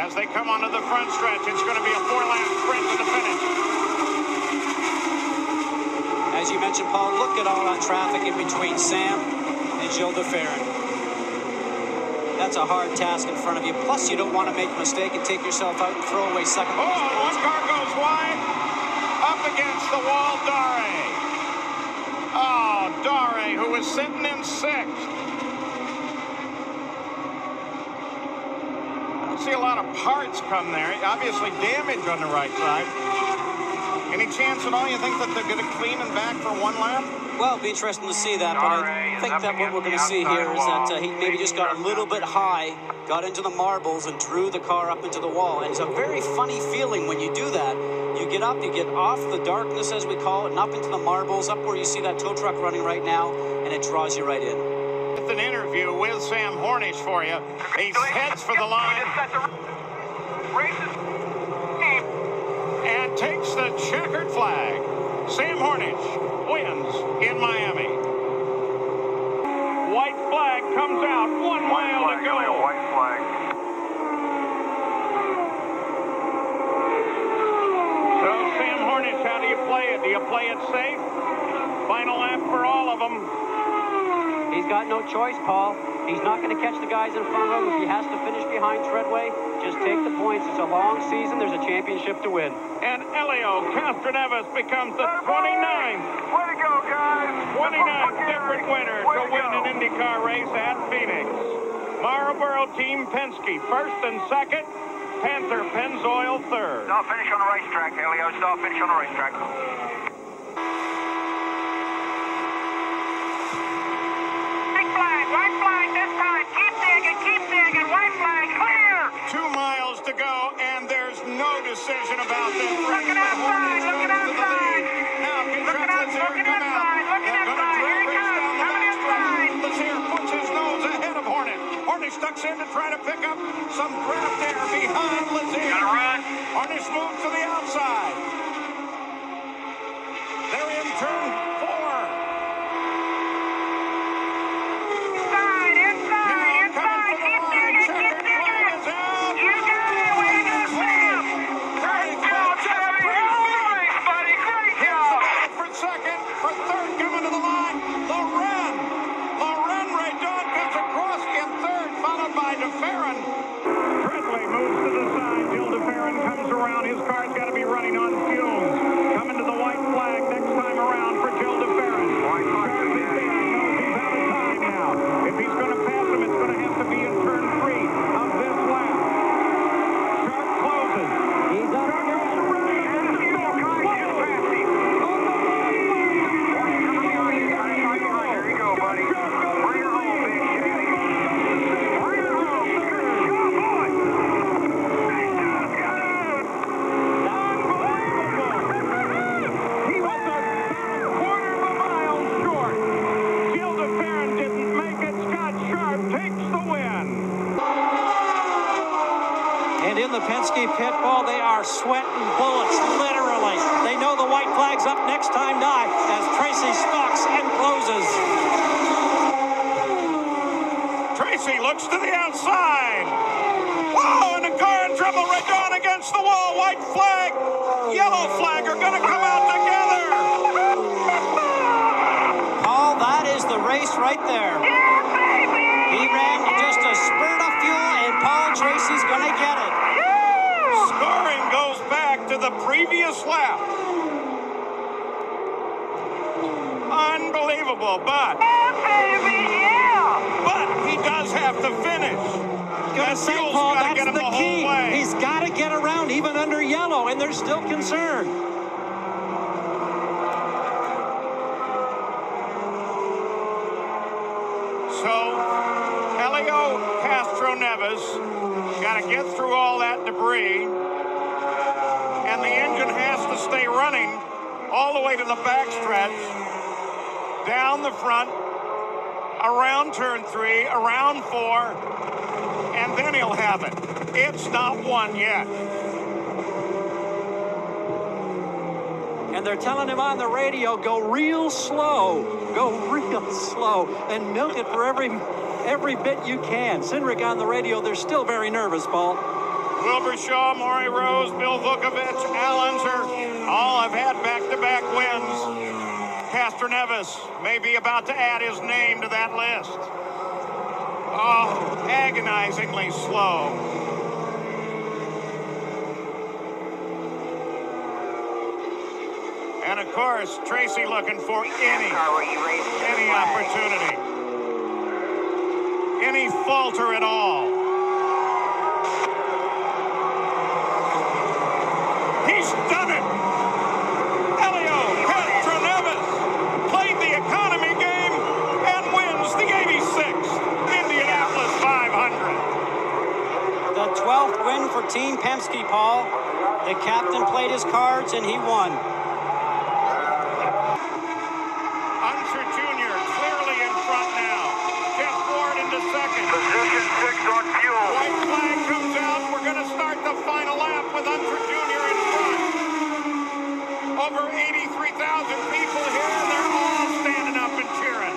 as they come onto the front stretch. It's going to be a 4-lap sprint to the finish. As you mentioned, Paul, look at all that traffic in between Sam and Gilles de Ferran. That's a hard task in front of you. Plus, you don't want to make a mistake and take yourself out and throw away second. Oh, one car goes wide. Up against the wall, Dare. Oh, Dare, who was sitting in sixth. I don't see a lot of parts come there. Obviously, damage on the right side. Any chance at all you think that they're going to clean and back for one lap? Well, it'll be interesting to see that, but I think that what we're going to see here is that he maybe just got a little bit high, got into the marbles, and drew the car up into the wall. And it's a very funny feeling when you do that. You get up, you get off the darkness, as we call it, and up into the marbles, up where you see that tow truck running right now, and it draws you right in. With an interview with Sam Hornish for you. He heads for the line. And takes the checkered flag. Sam Hornish wins in Miami. White flag comes out. 1 mile to go. White flag. So, Sam Hornish, how do you play it? Do you play it safe? Final lap for all of them. He's got no choice, Paul. He's not going to catch the guys in front of him. If he has to finish behind Treadway, just take the points. It's a long season. There's a championship to win. And Helio Castroneves becomes the 29th. Way to go, guys. 29th different winner to win an IndyCar race at Phoenix. Marlboro Team Penske, first and second. Panther Pennzoil, third. Stop finish on the racetrack, Helio. Stop finish on the racetrack. White flag this time. Keep digging. White flag clear. 2 miles to go, and there's no decision about this race. Looking outside. Now, can Lazier come out? They're going to drag race down the backstretch. Lazier puts his nose ahead of Hornish. Hornish ducks in to try to pick up some draft air behind Lazier. Gotta run. Hornish moves to the outside. They're in turn 4. Treadway moves to the side. Gilles de Ferran comes around. His car's got to be running on fumes. Coming to the white flag next time around for Gilles de Ferran. He's out of time now. If he's going to pass him, it's going to have to be in turn 3 of this lap. Sharp closes. He's up. There you go, buddy. Bring her home, big shady. And in the Penske pit ball, they are sweating bullets, literally. They know the white flag's up next time nigh as Tracy stalks and closes. Tracy looks to the outside. Whoa, and the car in trouble right down against the wall. White flag, yellow flag are going to come out together. Paul, that is the race right there. Yeah, baby. He ran just a spurt of fuel, and Paul Tracy's going to get it. Scoring goes back to the previous lap. Unbelievable, but he does have to finish. That fuel's Paul, got to that's get him the the whole key. way. He's got to get around even under yellow, and they're still concerned. So, Helio Castroneves got to get through all that debris, and the engine has to stay running all the way to the backstretch, down the front, around turn 3, around 4, and then he'll have it. It's not won yet. And they're telling him on the radio, go real slow, and milk it for every bit you can. Cindric on the radio, they're still very nervous, Paul. Wilbur Shaw, Maury Rose, Bill Vukovich, Al Unser, all have had back-to-back wins. Castroneves may be about to add his name to that list. Oh, agonizingly slow. And of course, Tracy looking for any opportunity, any falter at all. He's done it! Elio Castroneves played the economy game and wins the 86th Indianapolis 500. The 12th win for Team Penske, Paul. The captain played his cards and he won. Unser Jr. clearly in front now. Jeff Ward into second. Position 6 on fuel. White flag comes out. We're going to start the final lap with Unser Jr. in front. Over 83,000 people here, and they're all standing up and cheering.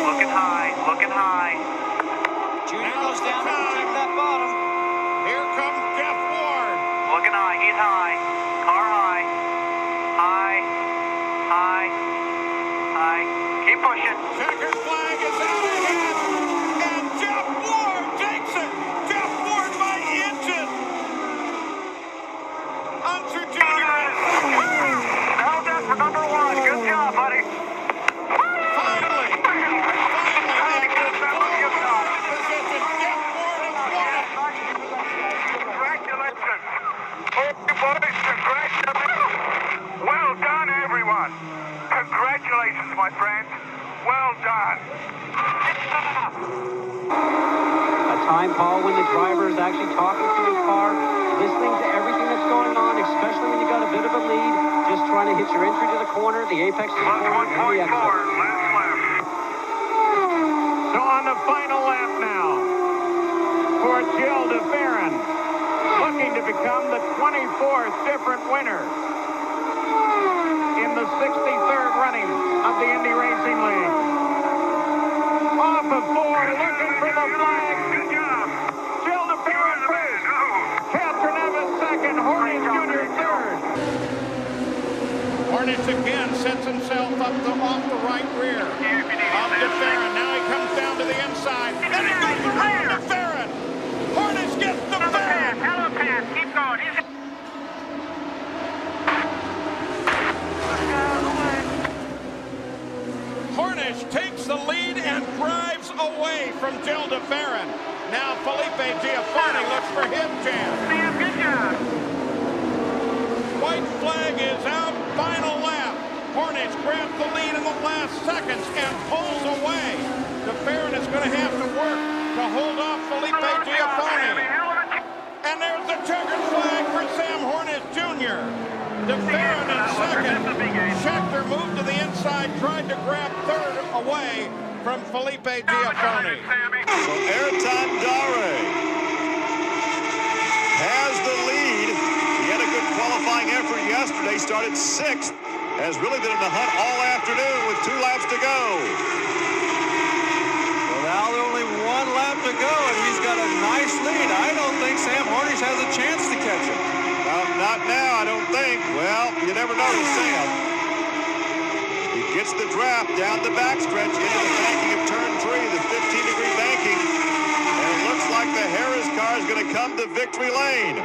Looking high, looking high. Junior goes down and check that bottom. Here comes Jeff Ward. Looking high, he's high. Car high. High. High. High. Keep pushing. Checkered flag is out ahead, and Jeff Ward takes it. Jeff Ward by inches. Unser Jr. Held that for number 1. Good job, buddy. Finally, after 4 position, Jeff Ward has won it. Congratulations. Oh, boys, congratulations. Well done, everyone. Congratulations, my friends. Well done. A time, Paul, when the driver is actually talking to his car, listening to everything that's going on, especially when you got a bit of a lead, just trying to hit your entry to the corner, the apex to the Plus corner, and the 1.4, exit. last lap. So on the final lap now for Jill DeFerrin, looking to become the 24th different winner in the 63rd running of the Indy Racing League. Off of 4, looking for the flag. Good job. Jill DeFerrin first. Castroneves second. Hornish Jr. third. Hornish again sets himself up off the right rear of DeFerrin. Now he comes down to the inside. And he goes around DeFerrin. Hornish gets DeFerrin. Hello, pass. Keep going. Hornish takes the lead and drives away from Jill DeFerrin. Now Felipe Giafone looks for his chance. Sam, good job. White flag is out. Final lap. Hornish grabs the lead in the last seconds and pulls away. DeFerrin is going to have to work to hold off Felipe Giafone. And there's the checkered flag for Sam Hornish Jr. DeFerrin in second. Schechter moved to the inside, tried to grab third away from Felipe Giafone. So Ayrton Dare has the lead. He had a good qualifying effort yesterday, started 6th, has really been in the hunt all afternoon with 2 laps to go. Well, now only 1 lap to go, and he's got a nice lead. I don't think Sam Hornish has a chance to catch him. Not now, I don't think. Well, you never know with Sam. He gets the draft down the backstretch into the banking of turn 3, the 15-degree banking. And it looks like the Harris car is going to come to victory lane.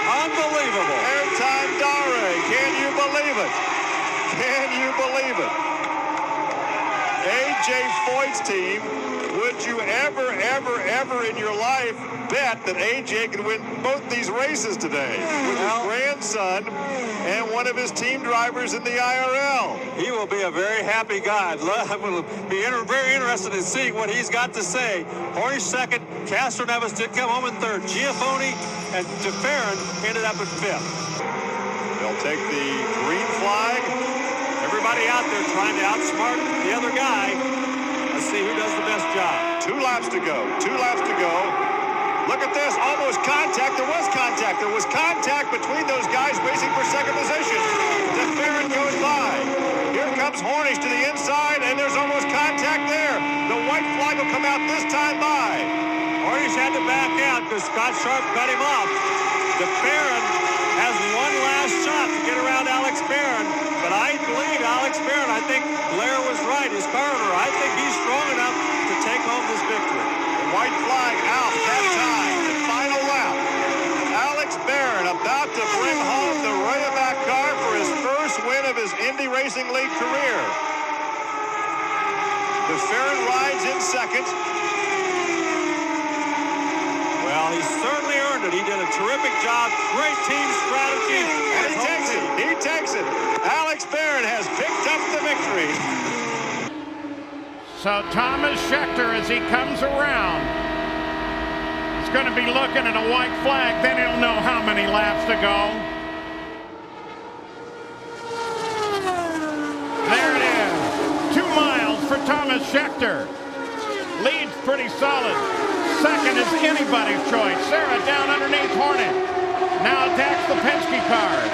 Unbelievable. Airtime Dare, can you believe it? Can you believe it? A.J. Foyt's team, would you ever in your life bet that A.J. can win both these races today with his grandson and one of his team drivers in the IRL? He will be a very happy guy. I will be very interested in seeing what he's got to say. Hornish second, Castroneves did come home in third. Giafone and DeFerrin ended up in 5th. They'll take the green flag. Everybody out there trying to outsmart the other guy. Let's see who does the best job. 2 laps to go. 2 laps to go. Look at this. Almost contact. There was contact. There was contact between those guys racing for second position. DeFerrin goes by. Here comes Hornish to the inside, and there's almost contact there. The white flag will come out this time by. to back out because Scott Sharp cut him off. DeFerrin has one last shot to get around Alex Barron, but I believe Alex Barron, I think Blair was right, his car owner, I think he's strong enough to take home this victory. The white flag out that time, the final lap. Alex Barron about to bring home the Rayovac car for his first win of his Indy Racing League career. DeFerrin rides in second. Well, he certainly earned it. He did a terrific job. Great team strategy. And he takes it. He takes it. Alex Barron has picked up the victory. So Thomas Schechter, as he comes around, is going to be looking at a white flag. Then he'll know how many laps to go. There it is. 2 miles for Thomas Schechter. Lead's pretty solid. Second is anybody's choice. Sarah down underneath Hornish. Now attacks the Penske cars.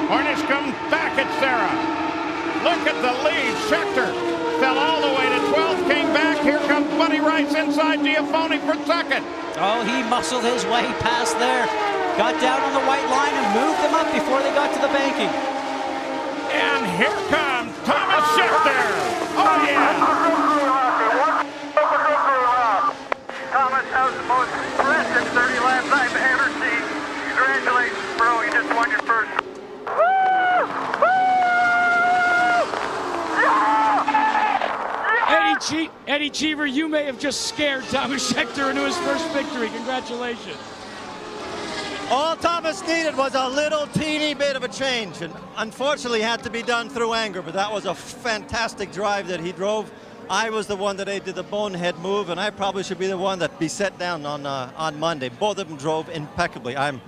Hornish comes back at Sarah. Look at the lead. Schechter fell all the way to 12th, came back. Here comes Buddy Rice inside Giafoni for second. Oh, he muscled his way past there. Got down on the white line and moved them up before they got to the banking. And here comes Thomas Schechter. Oh, yeah. Thomas, that was the most impressive 30 laps I've ever seen. Congratulations, bro. You just won your first. Eddie Cheever, you may have just scared Thomas Schechter into his first victory. Congratulations. All Thomas needed was a little teeny bit of a change, and unfortunately had to be done through anger, but that was a fantastic drive that he drove. I was the one that did the bonehead move, and I probably should be the one that be set down on Monday. Both of them drove impeccably. I'm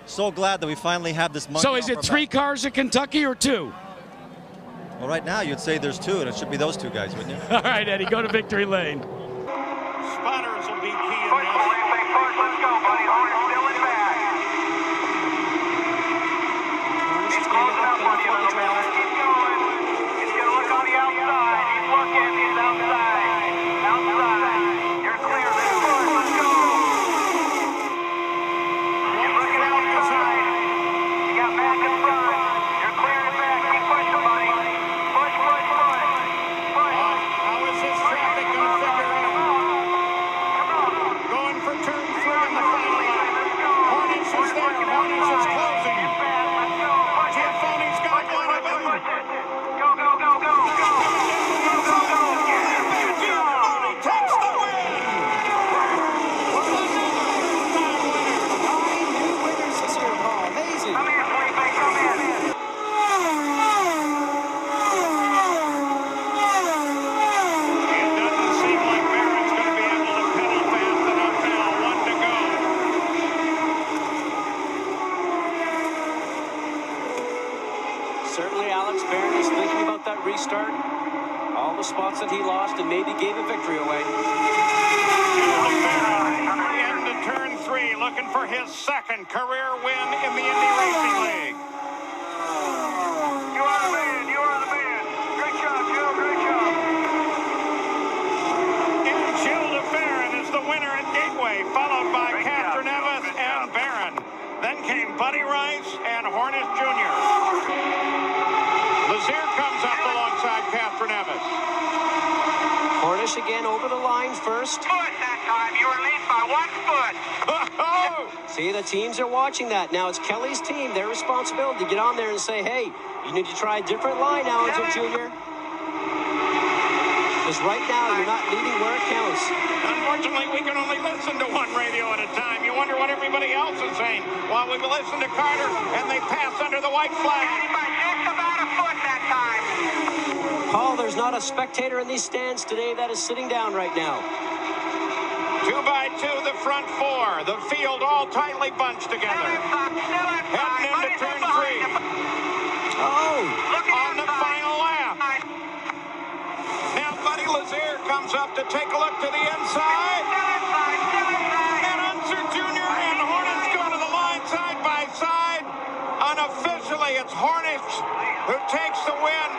so glad that we finally have this Monday. So is it 3 cars at Kentucky or 2? Well, right now you'd say there's 2, and it should be those 2 guys, wouldn't you? All right, Eddie, go to victory lane. Spotters will be key in Push, this. let's go, buddy. Hornish still in back. He's closing up on you, little man. Let's keep going. He's going to look on the outside. He's looking. He's outside. Outside. You're clear. Let's push. Let's go. He's looking outside. You got back in front. You're clearing back. Keep pushing, buddy. Push, push, push. Push. How is this traffic going to figure out? Going for turn 3 in the final lap. Hornish is there. Hornish is closing. Giafoni's got one of them. Go, go, go, go, go. Giafoni takes the win. Winners this year, Paul. Amazing. Come here, Felipe, come in. It doesn't seem like Barron's going to be able to pedal fast enough now. 1 to go. Certainly Alex Barron is thinking about that restart. All the spots that he lost and maybe gave a victory away. Into turn 3, looking for his second career win in the Indy Racing League. You are the man. You are the man. Great job, Joe. Great job. And Jill DeFerrin is the winner at Gateway, followed by Castroneves and Barron. Then came Buddy Rice and Hornish Jr. Lazier comes up alongside Castroneves. Hornish again over the line first. Foot that time. You were lead by 1 foot. See, the teams are watching that. Now it's Kelly's team, their responsibility to get on there and say, hey, you need to try a different line, Alonso Jr. Because right now, you're not leading where it counts. Unfortunately, we can only listen to one radio at a time. You wonder what everybody else is saying. While we listen to Carter, and they pass under the white flag. By just about a foot that time. Paul, there's not a spectator in these stands today that is sitting down right now. 2 by 2, the front 4. The field all tightly bunched together. Heading into turn 3. Oh! On the final lap. Now Buddy Lazier comes up to take a look to the inside. And Unser Jr. and Hornish go to the line side by side. Unofficially, it's Hornish who takes the win.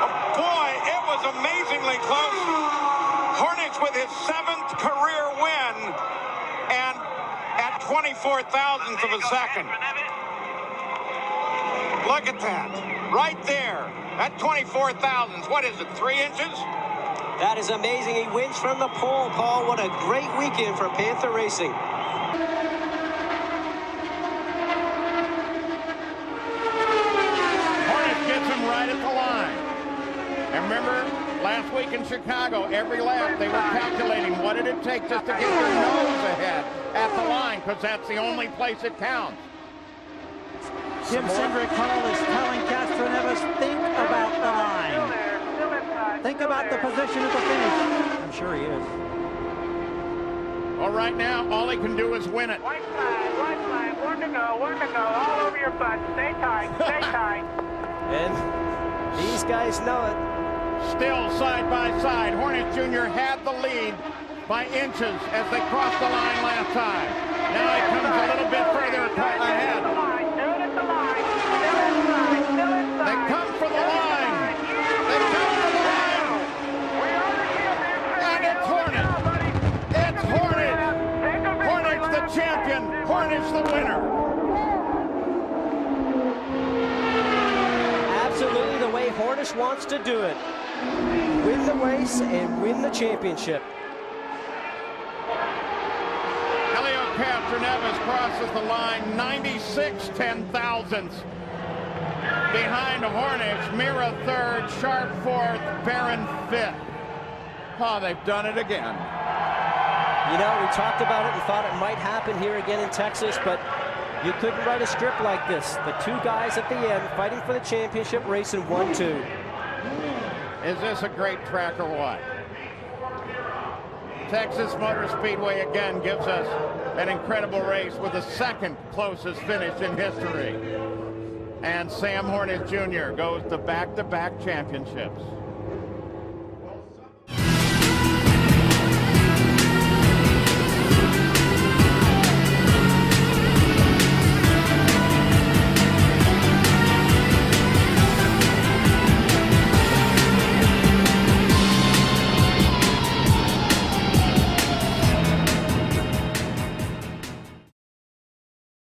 Oh, boy, it was amazingly close. Hornish with his 7th career win and at 24 thousandths of a second. Look at that. Right there. At 24 thousandths. What is it, 3 inches? That is amazing. He wins from the pole, Paul. What a great weekend for Panther Racing. Hornish gets him right at the line. And remember, last week in Chicago, every lap they were calculating what did it take just to get your nose ahead at the line, because that's the only place it counts. Jim Cindric Hall is telling Castroneves, think about the line. Think about the position at the finish. I'm sure he is. Well, right now, all he can do is win it. White flag, 1 to go, all over your butt. Stay tight, stay tight. And these guys know it. Still side by side. Hornish Jr. had the lead by inches as they crossed the line last time. Now he comes a little bit further ahead. They come for the line. They come for the line. And it's Hornish. It's Hornish. Hornish the champion. Hornish the winner. Absolutely the way Hornish wants to do it. Win the race and win the championship. Castroneves crosses the line 96 10,000ths behind Hornish. Mira 3rd, Sharp 4th, Barron 5th. Oh, they've done it again. You know, we talked about it and thought it might happen here again in Texas, but you couldn't write a script like this. The 2 guys at the end fighting for the championship race in 1-2. Is this a great track or what? Texas Motor Speedway again gives us an incredible race with the 2nd closest finish in history. And Sam Hornish Jr. goes to back-to-back championships.